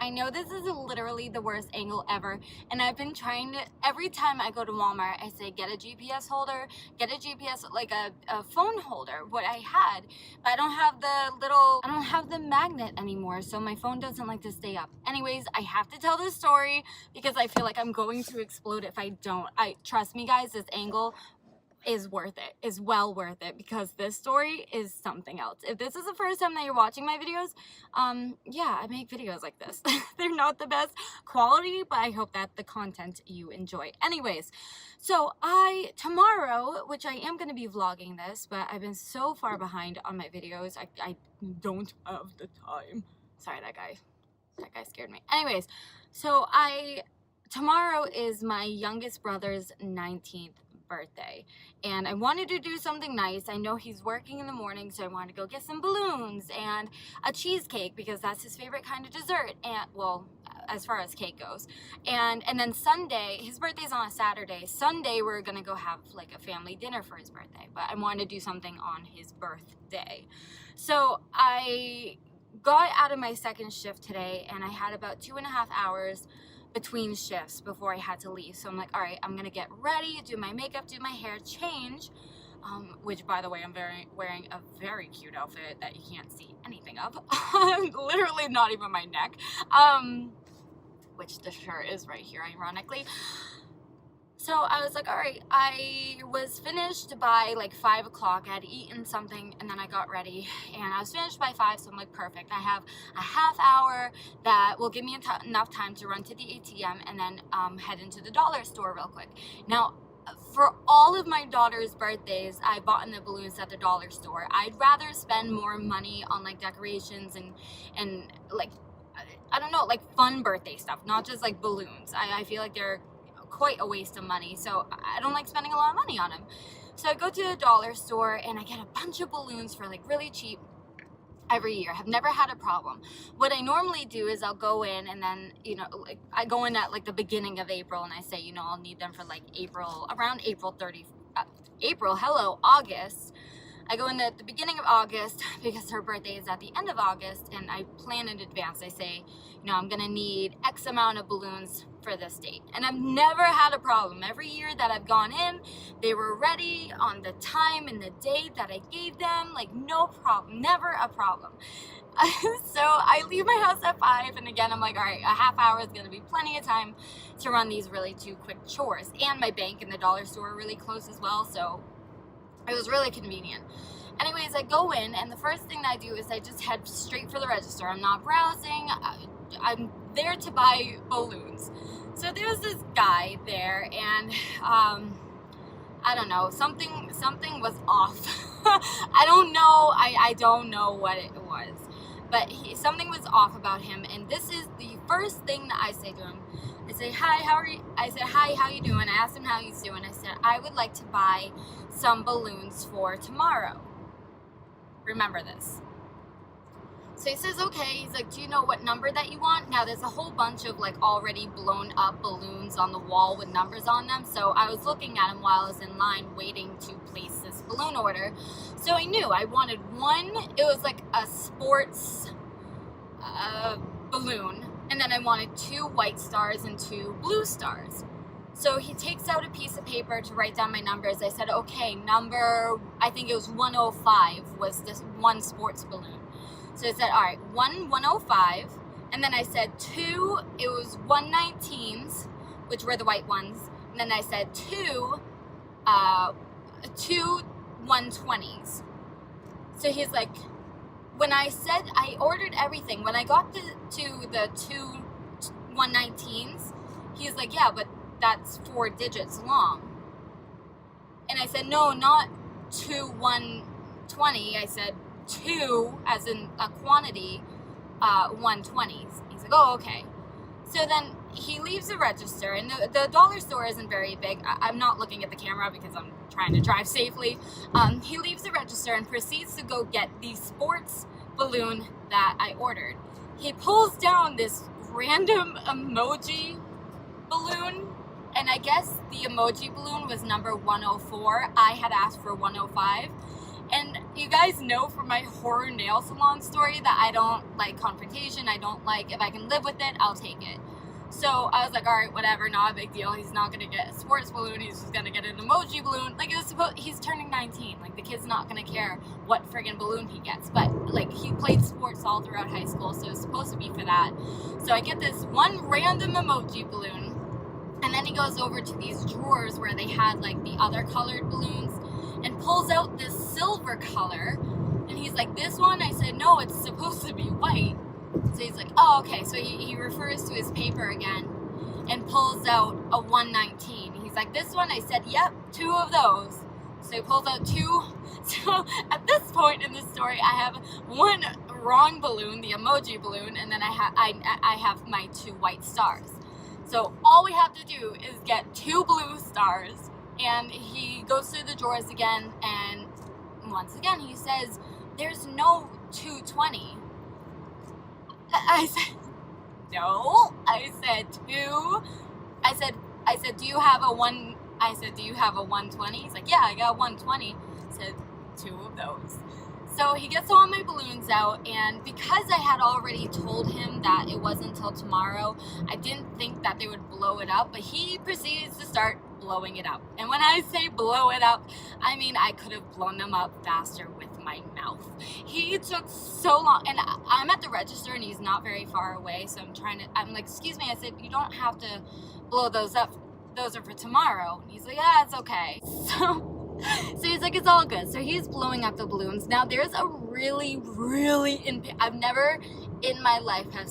I know this is literally the worst angle ever, and I've been trying to, every time I go to Walmart, I say get a GPS holder, get a GPS, like a phone holder, what I had, but I don't have the magnet anymore, so my phone doesn't like to stay up. Anyways, I have to tell this story because I feel like I'm going to explode if I don't. Trust me guys, this angle is worth it, is well worth it, because this story is something else. If this is the first time that you're watching my videos, yeah, I make videos like this. They're not the best quality, but I hope that the content you enjoy. Anyways, so tomorrow, which I am going to be vlogging this, but I've been so far behind on my videos, I don't have the time. Sorry, that guy scared me. Anyways, so tomorrow is my youngest brother's 19th birthday, and I wanted to do something nice. I know he's working in the morning, so I wanted to go get some balloons and a cheesecake because that's his favorite kind of dessert, and well, as far as cake goes. And then Sunday, his birthday's on a Saturday. Sunday we're gonna go have like a family dinner for his birthday, but I wanted to do something on his birthday. So I got out of my second shift today, and I had about 2.5 hours between shifts before I had to leave. So I'm like, all right, I'm gonna get ready, do my makeup, do my hair, change, which by the way, I'm wearing a very cute outfit that you can't see anything of. Literally not even my neck, which the shirt is right here, ironically. So I was like, all right, I was finished by like 5 o'clock. I had eaten something and then I got ready and I was finished by 5. So I'm like, perfect. I have a half hour that will give me enough time to run to the ATM and then head into the dollar store real quick. Now, for all of my daughter's birthdays, I bought in the balloons at the dollar store. I'd rather spend more money on like decorations and like, I don't know, like fun birthday stuff, not just like balloons. I feel like they're quite a waste of money, so I don't like spending a lot of money on them. So I go to the dollar store and I get a bunch of balloons for like really cheap every year. I've never had a problem. What I normally do is I'll go in and then, you know, like I go in at like the beginning of April and I say, you know, I'll need them for like around August. I go in at the beginning of August because her birthday is at the end of August, and I plan in advance. I say, you know, I'm gonna need X amount of balloons for this date. And I've never had a problem. Every year that I've gone in, they were ready on the time and the date that I gave them, like no problem, never a problem. So I leave my house at 5, and again, I'm like, all right, a half hour is gonna be plenty of time to run these really 2 quick chores. And my bank and the dollar store are really close as well, so it was really convenient. Anyways, I go in, and the first thing that I do is I just head straight for the register. I'm not browsing. I'm there to buy balloons. So there was this guy there, and I don't know, something was off. I don't know. I don't know what it was, but something was off about him. And this is the first thing that I say to him. I say, hi, how are you? I said, hi, how you doing? I asked him how he's doing. I said, I would like to buy some balloons for tomorrow. Remember this. So he says, okay. He's like, do you know what number that you want? Now there's a whole bunch of like already blown up balloons on the wall with numbers on them. So I was looking at him while I was in line waiting to place this balloon order. So I knew I wanted one. It was like a sports balloon. And then I wanted 2 white stars and 2 blue stars. So he takes out a piece of paper to write down my numbers. I said, okay, I think it was 105 was this one sports balloon. So I said, all right, 105. And then I said 2, it was 119s, which were the white ones. And then I said 2 120s. So he's like, when I said I ordered everything, when I got to the 2 119s, he's like, yeah, but that's 4 digits long. And I said, no, not 2 120. I said 2 as in a quantity, 120s. He's like, oh, okay. So then he leaves the register, and the dollar store isn't very big. I'm not looking at the camera because I'm trying to drive safely. He leaves the register and proceeds to go get the sports balloon that I ordered. He pulls down this random emoji balloon, and I guess the emoji balloon was number 104. I had asked for 105. And you guys know from my horror nail salon story that I don't like confrontation. I don't like, if I can live with it, I'll take it. So I was like, all right, whatever, not a big deal. He's not gonna get a sports balloon. He's just gonna get an emoji balloon. Like, it was supposed, he's turning 19. Like, the kid's not gonna care what friggin' balloon he gets. But like, he played sports all throughout high school, so it's supposed to be for that. So I get this one random emoji balloon, and then he goes over to these drawers where they had like the other colored balloons, and pulls out this silver color. And he's like, this one? I said, no, it's supposed to be white. So he's like, oh, okay. So he refers to his paper again and pulls out a 119. He's like, this one? I said, yep, 2 of those. So he pulls out 2. So at this point in the story, I have one wrong balloon, the emoji balloon, and then I have my 2 white stars. So all we have to do is get 2 blue stars. And he goes through the drawers again, and once again he says, there's no 220. I said, no. I said 2. I said, do you have a 120? He's like, yeah, I got 120. I said, 2 of those. So he gets all my balloons out, and because I had already told him that it wasn't until tomorrow, I didn't think that they would blow it up, but he proceeds to start blowing it up. And when I say blow it up, I mean I could have blown them up faster with my mouth. He took so long, and I'm at the register and he's not very far away, so I'm like, excuse me. I said, you don't have to blow those up, those are for tomorrow. And he's like, yeah, it's okay. So he's like, it's all good. So he's blowing up the balloons. Now there's a really I've never in my life have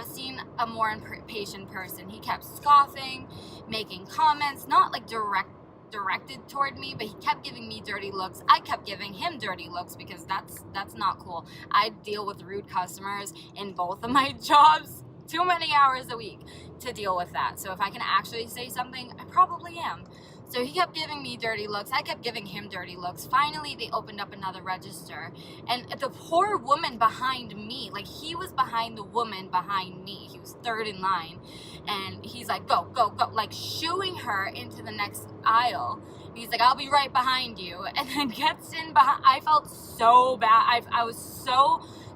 seen a more impatient person. He kept scoffing, making comments, not like directed toward me, but he kept giving me dirty looks. I kept giving him dirty looks because that's not cool. I deal with rude customers in both of my jobs too many hours a week to deal with that. So if I can actually say something, I probably am. So he kept giving me dirty looks. I kept giving him dirty looks. Finally, they opened up another register. And the poor woman behind me, like he was behind the woman behind me. He was third in line. And he's like, go, go, go, like shooing her into the next aisle. He's like, I'll be right behind you. And then gets in behind. I felt so bad.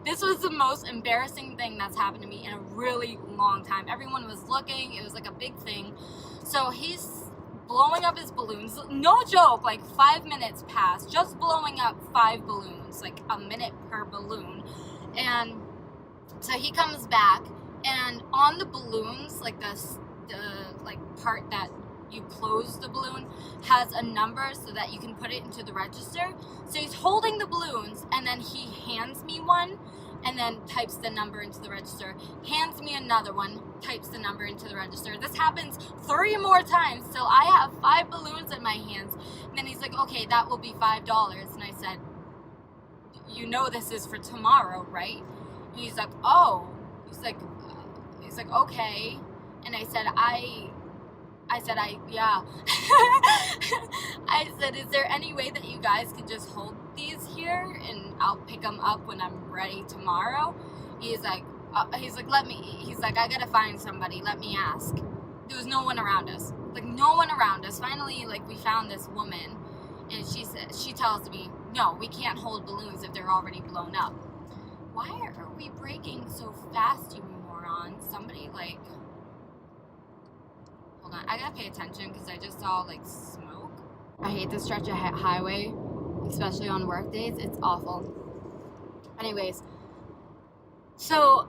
This was the most embarrassing thing that's happened to me in a really long time. Everyone was looking. It was like a big thing. So he's blowing up his balloons. No joke, like 5 minutes passed just blowing up 5 balloons, like a minute per balloon. And so he comes back, and on the balloons, like the like part that you close the balloon has a number so that you can put it into the register. So he's holding the balloons, and then he hands me one and then types the number into the register, hands me another one, types the number into the register. This happens 3 more times till I have 5 balloons in my hands. And then he's like, okay, that will be $5. And I said, you know this is for tomorrow, right? And he's like, oh. He's like, okay. And I said, yeah. I said, is there any way that you guys could just hold these here and I'll pick them up when I'm ready tomorrow? He's like, I gotta find somebody. Let me ask. There was no one around us. Like, no one around us. Finally, like, we found this woman, and she tells me, no, we can't hold balloons if they're already blown up. Why are we braking so fast, you moron? Somebody, like... Hold on, I gotta pay attention because I just saw like smoke. I hate this stretch of highway, especially on work days. It's awful. Anyways, so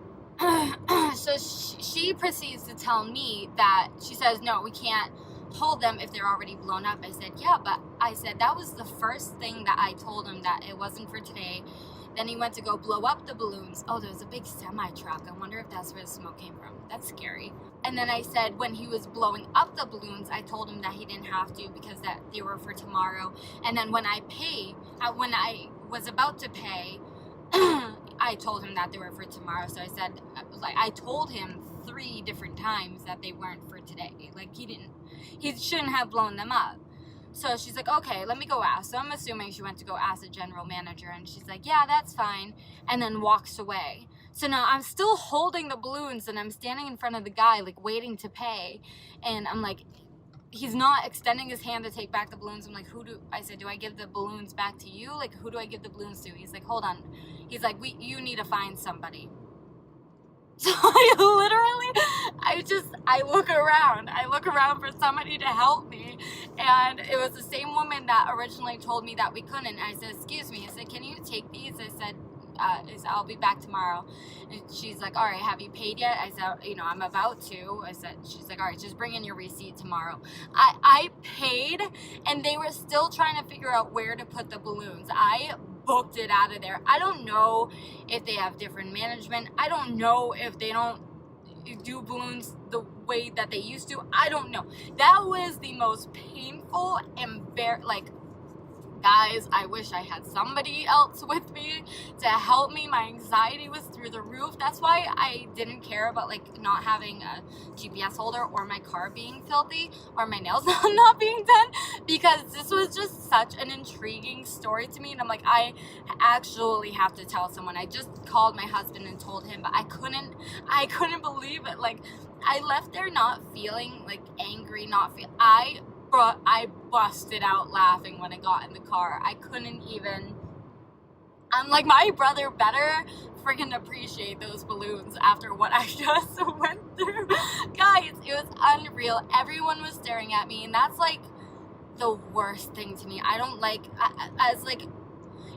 she proceeds to tell me that she says, no, we can't hold them if they're already blown up. I said, yeah, but I said that was the first thing that I told him, that it wasn't for today. Then he went to go blow up the balloons. Oh, there was a big semi truck. I wonder if that's where the smoke came from. That's scary. And then I said when he was blowing up the balloons, I told him that he didn't have to because that they were for tomorrow. And then when I was about to pay, I told him that they were for tomorrow. So I said, I told him 3 different times that they weren't for today. Like, he shouldn't have blown them up. So she's like, okay, let me go ask. So I'm assuming she went to go ask the general manager, and she's like, yeah, that's fine, and then walks away. So now I'm still holding the balloons, and I'm standing in front of the guy, like, waiting to pay, and I'm like, he's not extending his hand to take back the balloons. I'm like, I said, do I give the balloons back to you? Like, who do I give the balloons to? He's like, hold on. He's like, you need to find somebody. So I look around for somebody to help me. And it was the same woman that originally told me that we couldn't. I said, excuse me. I said, can you take these? I said, I'll be back tomorrow. And she's like, all right, have you paid yet? I said, you know, I'm about to. She's like, all right, just bring in your receipt tomorrow. I paid, and they were still trying to figure out where to put the balloons. I booked it out of there. I don't know if they have different management. I don't know if they don't do balloons the way that they used to. I don't know. That was the most painful and guys, I wish I had somebody else with me to help me. My anxiety was through the roof. That's why I didn't care about like not having a GPS holder or my car being filthy or my nails not being done, because this was just such an intriguing story to me. And I'm like, I actually have to tell someone. I just called my husband and told him, but I couldn't believe it. Like, I left there not feeling like angry, I busted out laughing when I got in the car. I couldn't even. I'm like, my brother better freaking appreciate those balloons after what I just went through. Guys, it was unreal. Everyone was staring at me, and that's like the worst thing to me. I don't like,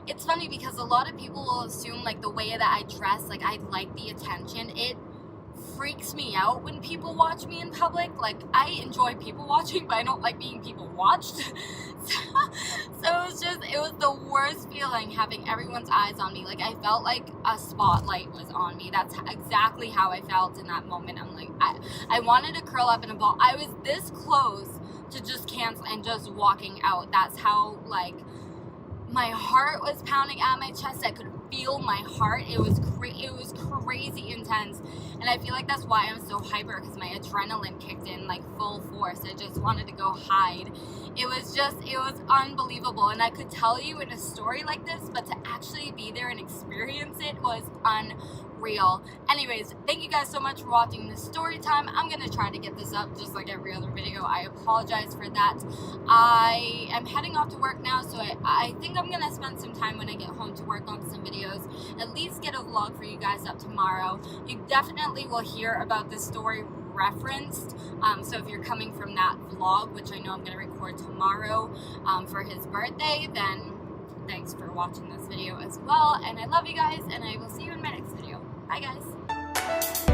it's funny because a lot of people will assume like the way that I dress, like I like the attention. It freaks me out when people watch me in public. Like, I enjoy people watching, but I don't like being people watched. So it was the worst feeling having everyone's eyes on me. Like, I felt like a spotlight was on me. That's exactly how I felt in that moment. I'm like, I wanted to curl up in a ball. I was this close to just cancel and just walking out. That's how, like, my heart was pounding at my chest. I could feel my heart. It was crazy intense, and I feel like that's why I'm so hyper, because my adrenaline kicked in like full force. I just wanted to go hide. It was unbelievable, and I could tell you in a story like this, but to actually be there and experience it was unreal. Anyways, thank you guys so much for watching this story time. I'm gonna try to get this up just like every other video. I apologize for that. I am heading off to work now, so I think I'm gonna spend some time when I get home to work on some videos, at least get a vlog for you guys up tomorrow. You definitely will hear about this story referenced, so if you're coming from that vlog, which I know I'm going to record tomorrow for his birthday, then thanks for watching this video as well, and I love you guys, and I will see you in my next video. Bye guys.